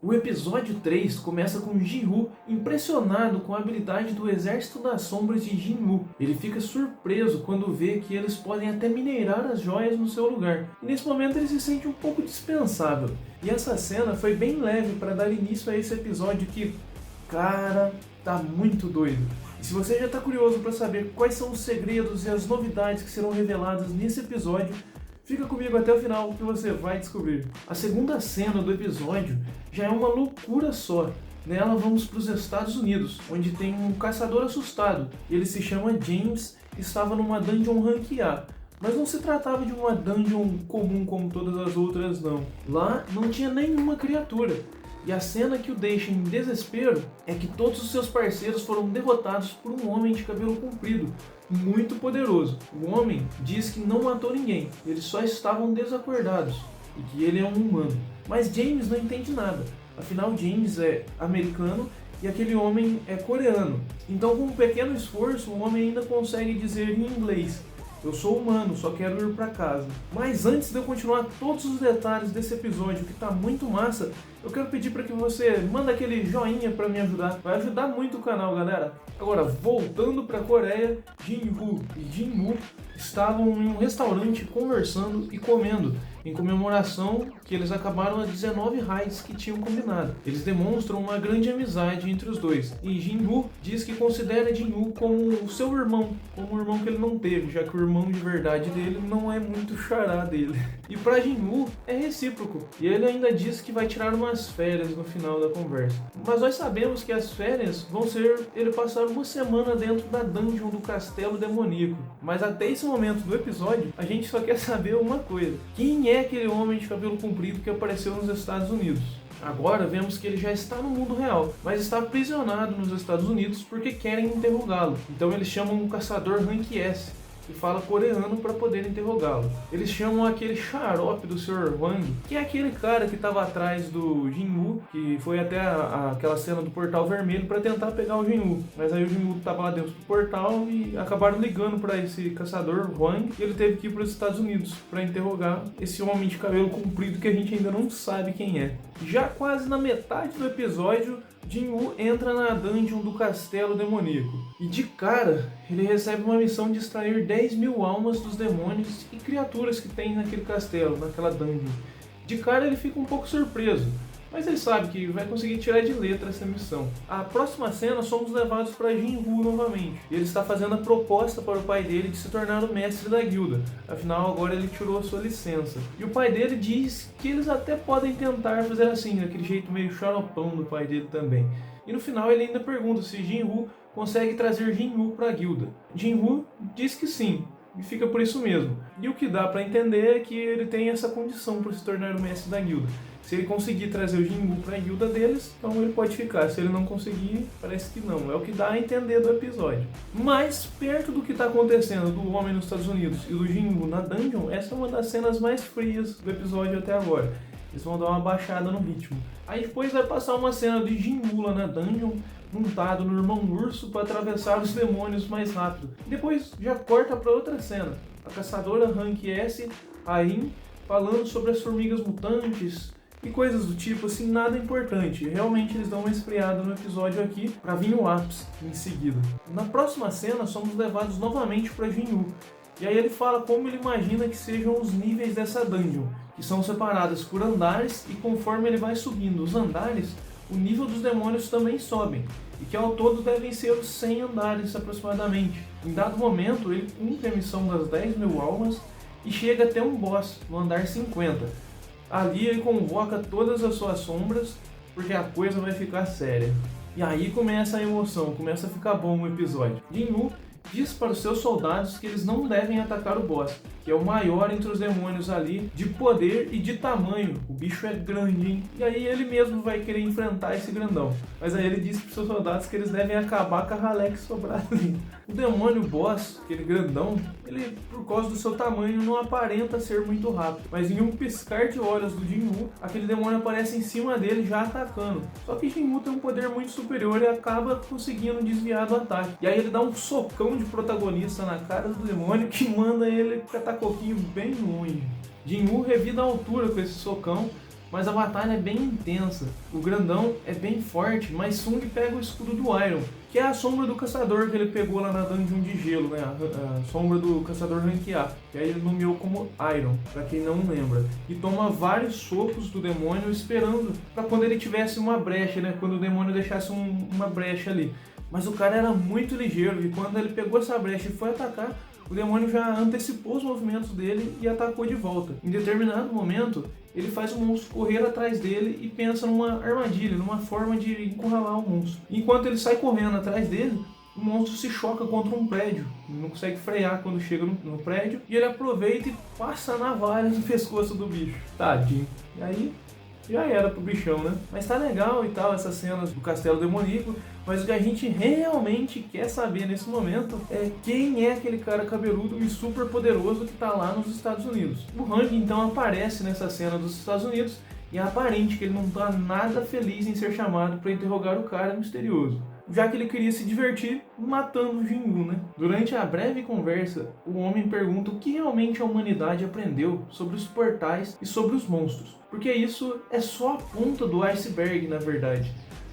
O episódio 3 começa com Jin-Woo impressionado com a habilidade do Exército das Sombras de Jin-Woo. Ele fica surpreso quando vê que eles podem até minerar as joias no seu lugar. E nesse momento ele se sente um pouco dispensável. E essa cena foi bem leve para dar início a esse episódio que, cara, tá muito doido. E se você já está curioso para saber quais são os segredos e as novidades que serão reveladas nesse episódio, fica comigo até o final que você vai descobrir. A segunda cena do episódio já é uma loucura só. Nela vamos para os Estados Unidos, onde tem um caçador assustado. Ele se chama James e estava numa dungeon rank A. Mas não se tratava de uma dungeon comum como todas as outras não. Lá não tinha nenhuma criatura. E a cena que o deixa em desespero é que todos os seus parceiros foram derrotados por um homem de cabelo comprido, muito poderoso. O homem diz que não matou ninguém, eles só estavam desacordados e que ele é um humano. Mas James não entende nada, afinal James é americano e aquele homem é coreano. Então com um pequeno esforço o homem ainda consegue dizer em inglês: "Eu sou humano, só quero ir pra casa". Mas antes de eu continuar todos os detalhes desse episódio, que tá muito massa, eu quero pedir para que você manda aquele joinha para me ajudar. Vai ajudar muito o canal, galera. Agora, voltando pra Coreia, Jin-Woo e Jin-Woo estavam em um restaurante conversando e comendo, em comemoração que eles acabaram as 19 raids que tinham combinado. Eles demonstram uma grande amizade entre os dois. E Jin-Woo diz que considera Jin-Woo como o seu irmão, como um irmão que ele não teve, já que o irmão de verdade dele não é muito xará dele. E pra Jin-Woo é recíproco. E ele ainda diz que vai tirar umas férias no final da conversa. Mas nós sabemos que as férias vão ser ele passar uma semana dentro da dungeon do castelo demoníaco. Mas até esse momento do episódio, a gente só quer saber uma coisa: quem é aquele homem de cabelo comprido que apareceu nos Estados Unidos? Agora vemos que ele já está no mundo real, mas está aprisionado nos Estados Unidos porque querem interrogá-lo. Então eles chamam um caçador rank S, que fala coreano para poder interrogá-lo. Eles chamam aquele xarope do Sr. Hwang, que é aquele cara que estava atrás do Jin-Woo, que foi até aquela cena do portal vermelho para tentar pegar o Jin-Woo. Mas aí o Jin-Woo estava lá dentro do portal e acabaram ligando para esse caçador Hwang e ele teve que ir para os Estados Unidos para interrogar esse homem de cabelo comprido que a gente ainda não sabe quem é. Já quase na metade do episódio, Jin-Woo entra na dungeon do castelo demoníaco. E de cara, ele recebe uma missão de extrair 10.000 almas dos demônios e criaturas que tem naquele castelo, naquela dungeon. De cara ele fica um pouco surpreso, mas ele sabe que vai conseguir tirar de letra essa missão. A próxima cena somos levados para Jin-Woo novamente. Ele está fazendo a proposta para o pai dele de se tornar o mestre da guilda. Afinal, agora ele tirou a sua licença. E o pai dele diz que eles até podem tentar fazer assim, daquele jeito meio xaropão do pai dele também. E no final ele ainda pergunta se Jin-Woo consegue trazer Jin-Woo para a guilda. Jin-Woo diz que sim. E fica por isso mesmo. E o que dá para entender é que ele tem essa condição para se tornar o mestre da guilda. Se ele conseguir trazer o Jin-Woo para a guilda deles, então ele pode ficar. Se ele não conseguir, parece que não. É o que dá a entender do episódio. Mas, perto do que está acontecendo do homem nos Estados Unidos e do Jin-Woo na dungeon, essa é uma das cenas mais frias do episódio até agora. Eles vão dar uma baixada no ritmo. Aí depois vai passar uma cena de Jin-Woo lá na dungeon, montado no irmão urso para atravessar os demônios mais rápido. Depois já corta para outra cena. A caçadora rank S, Ain, falando sobre as formigas mutantes e coisas do tipo, assim, nada importante. Realmente eles dão uma esfriada no episódio aqui para vir o ápice em seguida. Na próxima cena somos levados novamente para Jin-Woo. E aí ele fala como ele imagina que sejam os níveis dessa dungeon, que são separadas por andares e conforme ele vai subindo os andares, o nível dos demônios também sobem, e que ao todo devem ser os 100 andares aproximadamente. Em dado momento ele cumpre a missão das 10.000 almas e chega até um boss no andar 50. Ali ele convoca todas as suas sombras, porque a coisa vai ficar séria. E aí começa a emoção, começa a ficar bom o episódio. Jin-Woo diz para os seus soldados que eles não devem atacar o boss, que é o maior entre os demônios ali, de poder e de tamanho. O bicho é grande, hein? E aí ele mesmo vai querer enfrentar esse grandão. Mas aí ele diz para os seus soldados que eles devem acabar com a ralé que sobrar ali. O demônio boss, aquele grandão, ele, por causa do seu tamanho, não aparenta ser muito rápido. Mas em um piscar de olhos do Jin-Woo, aquele demônio aparece em cima dele já atacando. Só que Jin-Woo tem um poder muito superior e acaba conseguindo desviar do ataque. E aí ele dá um socão de protagonista na cara do demônio que manda ele catar coquinho bem longe. Jin-Woo revida a altura com esse socão, mas a batalha é bem intensa. O grandão é bem forte, mas Sung pega o escudo do Iron, que é a sombra do caçador que ele pegou lá na dungeon de gelo, né? A sombra do caçador rank A, que aí ele nomeou como Iron, pra quem não lembra. E toma vários socos do demônio esperando pra quando ele tivesse uma brecha, né? Quando o demônio deixasse uma brecha ali. Mas o cara era muito ligeiro e quando ele pegou essa brecha e foi atacar, o demônio já antecipou os movimentos dele e atacou de volta. Em determinado momento, ele faz o monstro correr atrás dele e pensa numa armadilha, numa forma de encurralar o monstro. Enquanto ele sai correndo atrás dele, o monstro se choca contra um prédio, ele não consegue frear quando chega no prédio, e ele aproveita e passa a navalha no pescoço do bicho. Tadinho. E aí já era pro bichão, né? Mas tá legal e tal, essas cenas do castelo demoníaco, mas o que a gente realmente quer saber nesse momento é quem é aquele cara cabeludo e super poderoso que tá lá nos Estados Unidos. O Hang então aparece nessa cena dos Estados Unidos e é aparente que ele não tá nada feliz em ser chamado para interrogar o cara misterioso, já que ele queria se divertir matando o Jinwoo, né? Durante a breve conversa, o homem pergunta o que realmente a humanidade aprendeu sobre os portais e sobre os monstros, porque isso é só a ponta do iceberg, na verdade.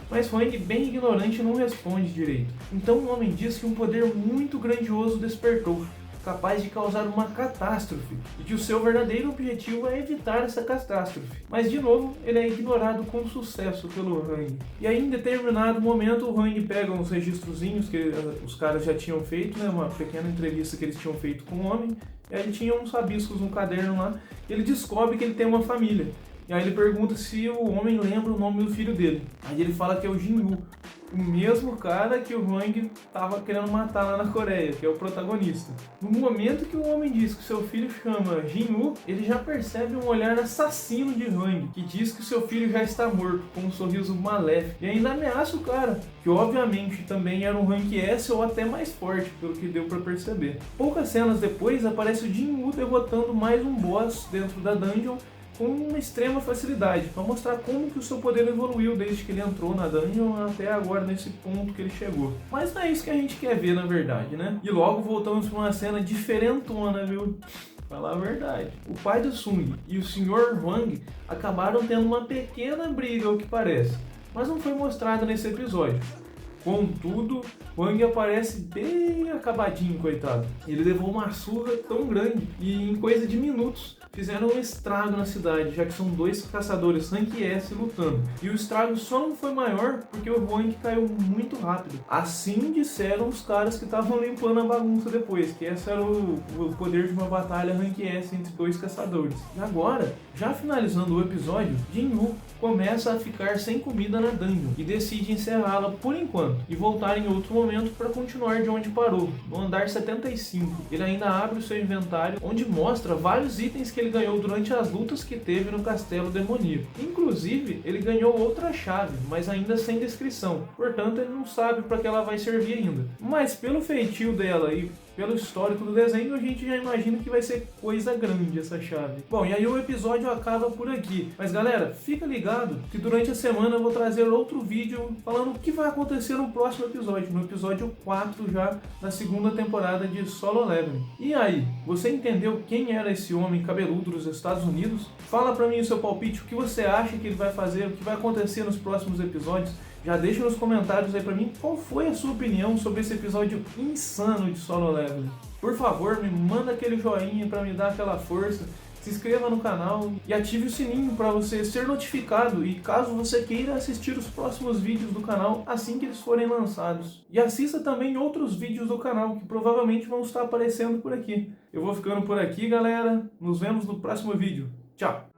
Mas Hwang, bem ignorante, não responde direito. Então o homem diz que um poder muito grandioso despertou, capaz de causar uma catástrofe, e que o seu verdadeiro objetivo é evitar essa catástrofe. Mas de novo, ele é ignorado com sucesso pelo Hwang. E aí em determinado momento o Hwang pega uns registrozinhos que os caras já tinham feito, né, uma pequena entrevista que eles tinham feito com o homem, e aí ele tinha uns rabiscos no caderno lá, e ele descobre que ele tem uma família. E aí ele pergunta se o homem lembra o nome do filho dele. Aí ele fala que é o Jinwoo, o mesmo cara que o Hwang estava querendo matar lá na Coreia, que é o protagonista. No momento que o homem diz que seu filho chama Jinwoo, ele já percebe um olhar assassino de Hwang, que diz que seu filho já está morto, com um sorriso maléfico, e ainda ameaça o cara, que obviamente também era um rank S ou até mais forte, pelo que deu para perceber. Poucas cenas depois aparece o Jinwoo derrotando mais um boss dentro da dungeon, com uma extrema facilidade, para mostrar como que o seu poder evoluiu desde que ele entrou na dungeon até agora nesse ponto que ele chegou. Mas não é isso que a gente quer ver na verdade, né? E logo voltamos para uma cena diferentona, viu? Falar a verdade. O pai do Sung e o Sr. Hwang acabaram tendo uma pequena briga, ao que parece, mas não foi mostrado nesse episódio. Contudo, Hwang aparece bem acabadinho, coitado. Ele levou uma surra tão grande e em coisa de minutos fizeram um estrago na cidade, já que são dois caçadores rank S lutando. E o estrago só não foi maior porque o Hwang caiu muito rápido. Assim disseram os caras que estavam limpando a bagunça depois, que esse era o poder de uma batalha rank S entre dois caçadores. E agora, já finalizando o episódio, Jinwoo começa a ficar sem comida na dungeon e decide encerrá-la por enquanto e voltar em outro momento para continuar de onde parou, no andar 75. Ele ainda abre o seu inventário, onde mostra vários itens que ele ganhou durante as lutas que teve no castelo demoníaco. Inclusive, ele ganhou outra chave, mas ainda sem descrição, portanto ele não sabe para que ela vai servir ainda. Mas pelo feitio dela e pelo histórico do desenho, a gente já imagina que vai ser coisa grande essa chave. Bom, e aí o episódio acaba por aqui. Mas galera, fica ligado que durante a semana eu vou trazer outro vídeo falando o que vai acontecer no próximo episódio, no episódio 4 já da segunda temporada de Solo Leveling. E aí, você entendeu quem era esse homem cabeludo dos Estados Unidos? Fala pra mim o seu palpite, o que você acha que ele vai fazer, o que vai acontecer nos próximos episódios. Já deixa nos comentários aí pra mim qual foi a sua opinião sobre esse episódio insano de Solo Leveling. Por favor, me manda aquele joinha pra me dar aquela força, se inscreva no canal e ative o sininho para você ser notificado e caso você queira assistir os próximos vídeos do canal assim que eles forem lançados. E assista também outros vídeos do canal que provavelmente vão estar aparecendo por aqui. Eu vou ficando por aqui, galera. Nos vemos no próximo vídeo. Tchau!